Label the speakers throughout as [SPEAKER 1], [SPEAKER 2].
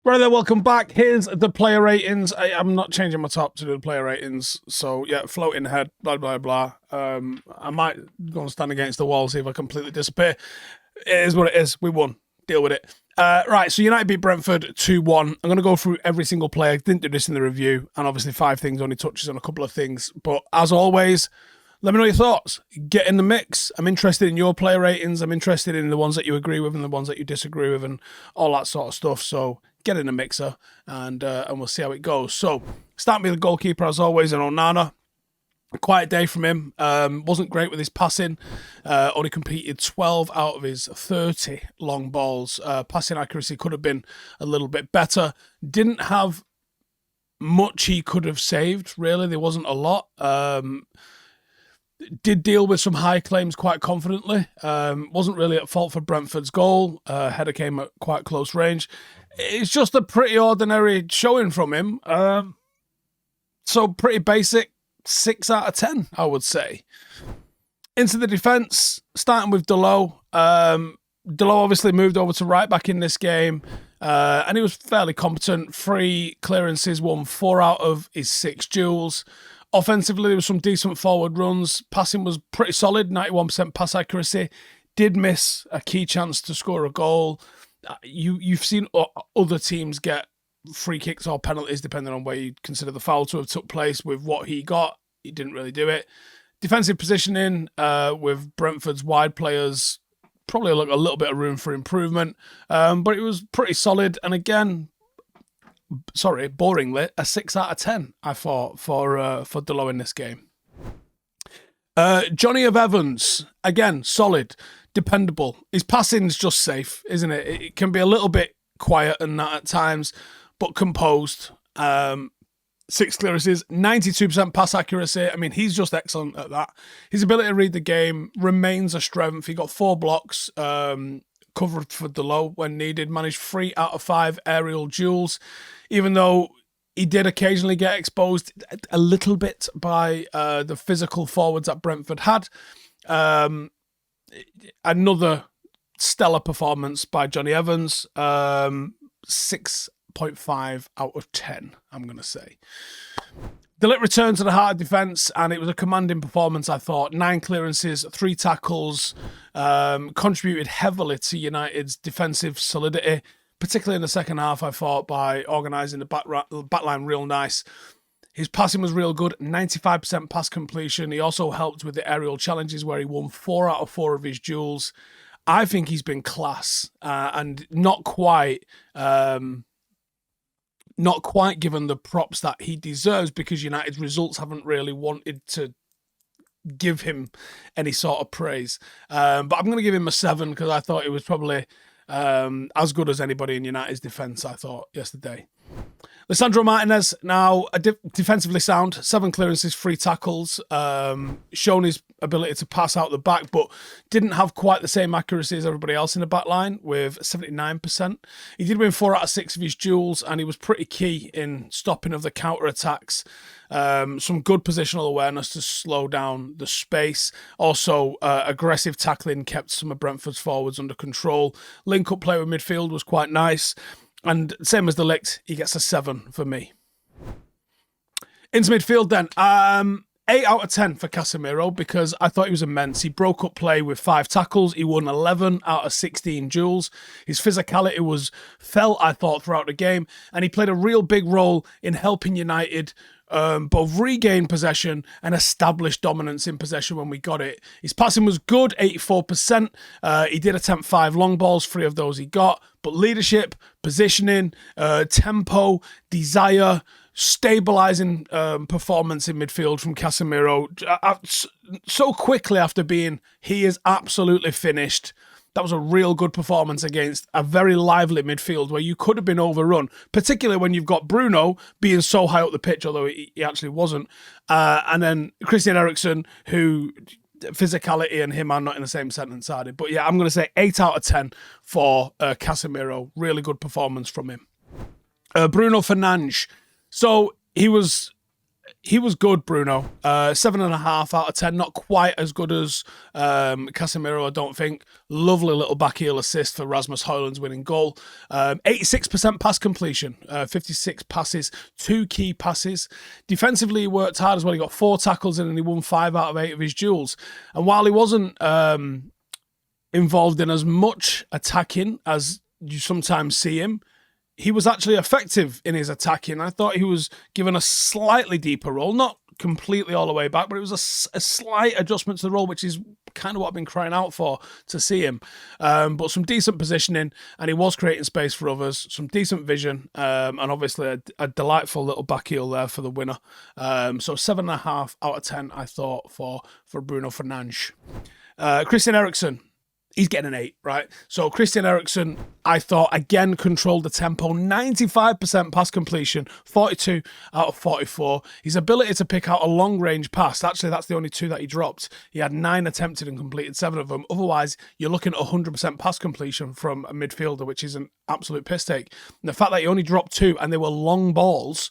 [SPEAKER 1] Right there, welcome back. Here's the player ratings. I'm not changing my top to do the player ratings. So, yeah, floating head, blah, blah, blah. I might go and stand against the wall, see if I completely disappear. It is what it is. We won. Deal with it. Right, so United beat Brentford 2-1. I'm going to go through every single player. Didn't do this in the review. And obviously 5 things only touches on a couple of things. But as always, let me know your thoughts. Get in the mix. I'm interested in your player ratings. I'm interested in the ones that you agree with and the ones that you disagree with and all that sort of stuff. So get in the mixer and we'll see how it goes. So start with the goalkeeper as always, and Onana. A quiet day from him. Wasn't great with his passing. Only completed 12 out of his 30 long balls. Passing accuracy could have been a little bit better. Didn't have much he could have saved, really. There wasn't a lot. Did deal with some high claims quite confidently. Wasn't really at fault for Brentford's goal. Header came at quite close range. It's just a pretty ordinary showing from him. So pretty basic. 6 out of 10, I would say. Into the defence, starting with Dalot. Dalot obviously moved over to right back in this game, and he was fairly competent. 3 clearances, won 4 out of his 6 duels. Offensively, there was some decent forward runs. Passing was pretty solid, 91% pass accuracy. Did miss a key chance to score a goal. You've seen other teams get free kicks or penalties, depending on where you consider the foul to have took place. With what he got, he didn't really do it. Defensive positioning with Brentford's wide players, probably a little bit of room for improvement, but it was pretty solid. And again, boringly, a 6 out of 10, I thought, for Dalot in this game. Johnny of Evans, again, solid, dependable. His passing's just safe, isn't it? It can be a little bit quiet and that at times, but composed. 6 clearances, 92% pass accuracy. I mean, he's just excellent at that. His ability to read the game remains a strength. He got 4 blocks, covered for Dalot when needed, managed 3 out of 5 aerial duels, even though he did occasionally get exposed a little bit by the physical forwards that Brentford had. Another stellar performance by Johnny Evans. 6.5 out of 10, I'm going to say. De Ligt returned to the heart of defence, and it was a commanding performance, I thought. 9 clearances, 3 tackles, contributed heavily to United's defensive solidity, particularly in the second half, I thought, by organising the backline real nice. His passing was real good, 95% pass completion. He also helped with the aerial challenges where he won 4 out of 4 of his duels. I think he's been class and not quite given the props that he deserves, because United's results haven't really wanted to give him any sort of praise. But I'm going to give him a 7 because I thought it was probably as good as anybody in United's defence, I thought, yesterday. Lisandro Martinez, now defensively sound, 7 clearances, 3 tackles, shown his ability to pass out the back, but didn't have quite the same accuracy as everybody else in the back line with 79%. He did win 4 out of 6 of his duels, and he was pretty key in stopping of the counter-attacks. Some good positional awareness to slow down the space. Also, aggressive tackling kept some of Brentford's forwards under control. Link-up play with midfield was quite nice. And same as De Ligt, he gets a 7 for me. Into midfield then. 8 out of 10 for Casemiro, because I thought he was immense. He broke up play with 5 tackles. He won 11 out of 16 duels. His physicality was felt, I thought, throughout the game. And he played a real big role in helping United both regain possession and establish dominance in possession when we got it. His passing was good, 84%. He did attempt 5 long balls, 3 of those he got. But leadership, positioning, tempo, desire, stabilising performance in midfield from Casemiro. So quickly after being, he is absolutely finished. That was a real good performance against a very lively midfield where you could have been overrun, particularly when you've got Bruno being so high up the pitch, although he actually wasn't. And then Christian Eriksen, who physicality and him are not in the same sentence, are they? But yeah, I'm going to say 8 out of 10 for Casemiro. Really good performance from him. Bruno Fernandes. So he was He was good, Bruno. 7.5 out of 10. Not quite as good as Casemiro, I don't think. Lovely little back heel assist for Rasmus Højlund's winning goal. 86% pass completion. 56 passes, 2 key passes. Defensively, he worked hard as well. He got 4 tackles in and he won 5 out of 8 of his duels. And while he wasn't involved in as much attacking as you sometimes see him, he was actually effective in his attacking. I thought he was given a slightly deeper role, not completely all the way back, but it was a slight adjustment to the role, which is kind of what I've been crying out for to see him. But some decent positioning, and he was creating space for others, some decent vision, and obviously a delightful little back heel there for the winner. So 7.5 out of 10, I thought, for Bruno Fernandes. Christian Eriksen. He's getting an 8, right? So Christian Eriksen, I thought, again, controlled the tempo. 95% pass completion, 42 out of 44. His ability to pick out a long-range pass, actually, that's the only 2 that he dropped. He had 9 attempted and completed 7 of them. Otherwise, you're looking at 100% pass completion from a midfielder, which is an absolute piss take. And the fact that he only dropped 2 and they were long balls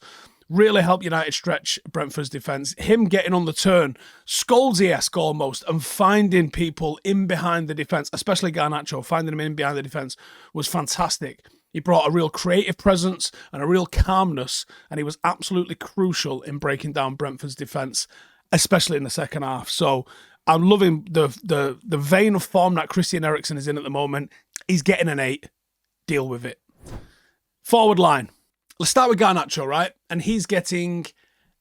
[SPEAKER 1] really helped United stretch Brentford's defence. Him getting on the turn, Scholes-esque almost, and finding people in behind the defence, especially Garnacho, finding him in behind the defence, was fantastic. He brought a real creative presence and a real calmness, and he was absolutely crucial in breaking down Brentford's defence, especially in the second half. So I'm loving the vein of form that Christian Eriksen is in at the moment. He's getting an 8. Deal with it. Forward line. Let's start with Garnacho, right? And he's getting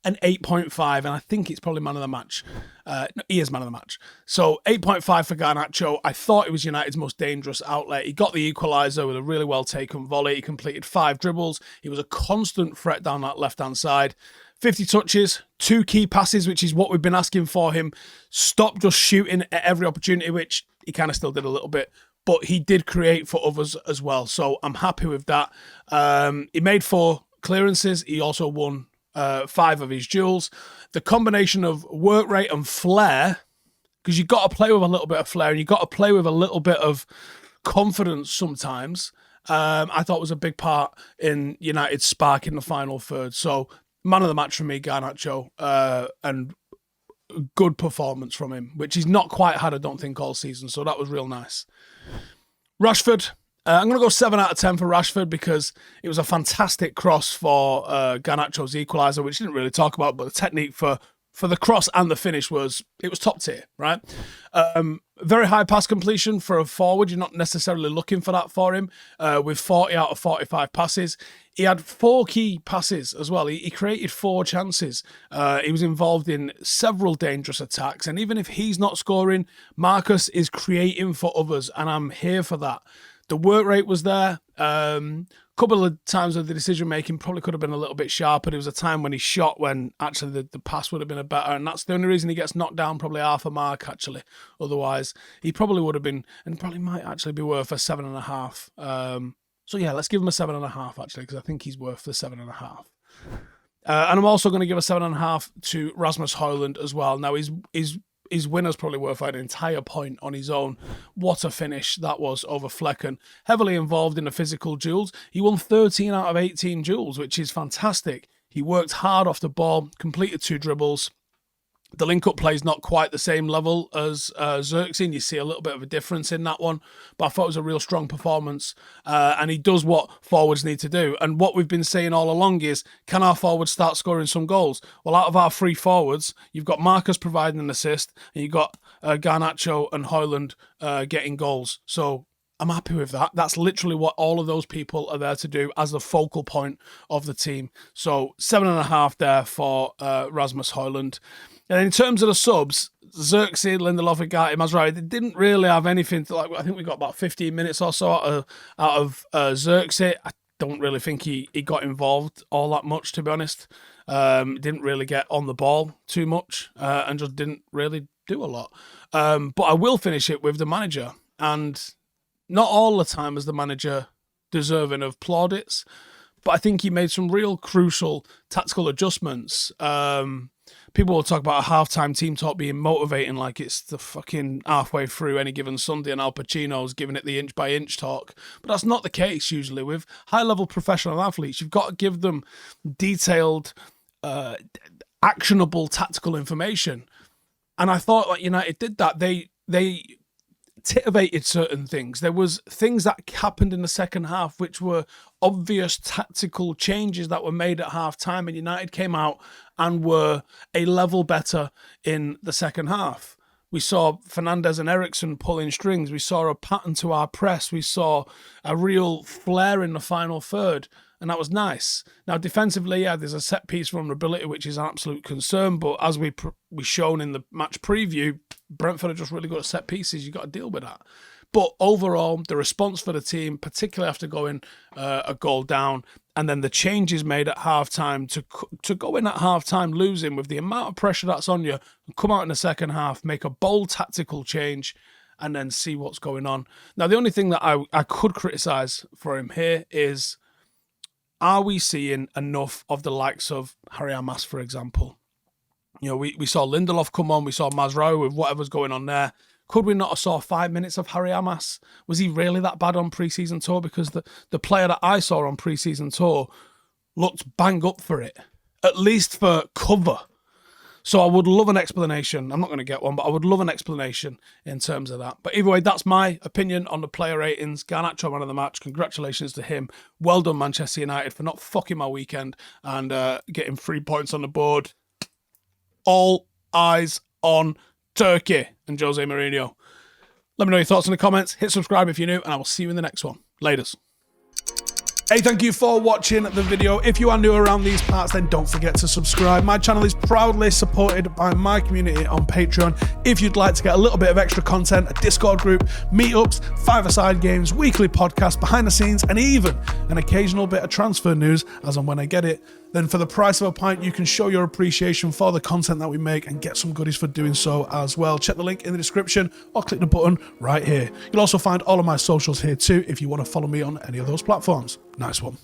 [SPEAKER 1] an 8.5, and I think it's probably man of the match. No, he is man of the match. So 8.5 for Garnacho. I thought it was United's most dangerous outlet. He got the equaliser with a really well-taken volley. He completed 5 dribbles. He was a constant threat down that left-hand side. 50 touches, 2 key passes, which is what we've been asking for him. Stop just shooting at every opportunity, which he kind of still did a little bit. But he did create for others as well. So I'm happy with that. He made 4 clearances. He also won 5 of his duels. The combination of work rate and flair, because you've got to play with a little bit of flair and you've got to play with a little bit of confidence sometimes, I thought was a big part in United's spark in the final third. So man of the match for me, Garnacho, and good performance from him, which he's not quite had, I don't think, all season. So that was real nice. Rashford, I'm going to go 7 out of 10 for Rashford because it was a fantastic cross for Garnacho's equaliser, which he didn't really talk about, but the technique for the cross and the finish was top tier, right? Very high pass completion for a forward. You're not necessarily looking for that for him, with 40 out of 45 passes. He had 4 key passes as well. He created 4 chances. He was involved in several dangerous attacks. And even if he's not scoring, Marcus is creating for others. And I'm here for that. The work rate was there. Couple of times of the decision making probably could have been a little bit sharper. There was a time when he shot when actually the pass would have been a better. And that's the only reason he gets knocked down, probably half a mark actually. Otherwise, he probably would have been, and probably might actually be worth a 7.5. So yeah, let's give him a 7.5 actually, because I think he's worth the 7.5. And I'm also going to give a 7.5 to Rasmus Højlund as well. Now his winner's probably worth an entire point on his own. What a finish that was over Flecken. Heavily involved in the physical duels. He won 13 out of 18 duels, which is fantastic. He worked hard off the ball, completed 2 dribbles. The link-up play is not quite the same level as Eriksen. You see a little bit of a difference in that one. But I thought it was a real strong performance. And he does what forwards need to do. And what we've been saying all along is, can our forwards start scoring some goals? Well, out of our 3 forwards, you've got Marcus providing an assist. And you've got Garnacho and Højlund getting goals. So I'm happy with that. That's literally what all of those people are there to do as the focal point of the team. So 7.5 there for Rasmus Højlund. And in terms of the subs, Xerxes, Lindelof, Agati, Mazraoui, they didn't really have anything to, like. I think we got about 15 minutes or so out of Xerxes. I don't really think he got involved all that much, to be honest. Didn't really get on the ball too much and just didn't really do a lot. But I will finish it with the manager. And not all the time is the manager deserving of plaudits, but I think he made some real crucial tactical adjustments. People will talk about a halftime team talk being motivating like it's the fucking halfway through any given Sunday and Al Pacino's giving it the inch by inch talk. But that's not the case usually with high level professional athletes. You've got to give them detailed actionable tactical information. And I thought like United did that. They titivated certain things. There was things that happened in the second half which were obvious tactical changes that were made at half time, and United came out and were a level better in the second half. We saw Fernandes and Eriksen pulling strings. We saw a pattern to our press. We saw a real flair in the final third, and that was nice. Now, defensively, yeah, there's a set-piece vulnerability, which is an absolute concern, but as we shown in the match preview, Brentford are just really good at set-pieces. You've got to deal with that. But overall, the response for the team, particularly after going a goal down, and then the changes made at half-time to go in at half-time losing with the amount of pressure that's on you, and come out in the second half, make a bold tactical change, and then see what's going on. Now, the only thing that I could criticise for him here is, are we seeing enough of the likes of Harry Hamas, for example? We saw Lindelof come on, we saw Mazraoui with whatever's going on there. Could we not have saw 5 minutes of Harry Hamas? Was he really that bad on pre-season tour? Because the player that I saw on pre-season tour looked bang up for it, at least for cover. So I would love an explanation. I'm not going to get one, but I would love an explanation in terms of that. But either way, that's my opinion on the player ratings. Garnacho, man of the match. Congratulations to him. Well done, Manchester United, for not fucking my weekend and getting 3 points on the board. All eyes on Turkey and Jose Mourinho. Let me know your thoughts in the comments. Hit subscribe if you're new, and I will see you in the next one. Laters. Hey, thank you for watching the video. If you are new around these parts, then don't forget to subscribe. My channel is proudly supported by my community on Patreon. If you'd like to get a little bit of extra content, a Discord group, meetups, five-a-side games, weekly podcasts, behind the scenes, and even an occasional bit of transfer news as and when I get it, then for the price of a pint, you can show your appreciation for the content that we make and get some goodies for doing so as well. Check the link in the description or click the button right here. You'll also find all of my socials here too if you want to follow me on any of those platforms. Nice one.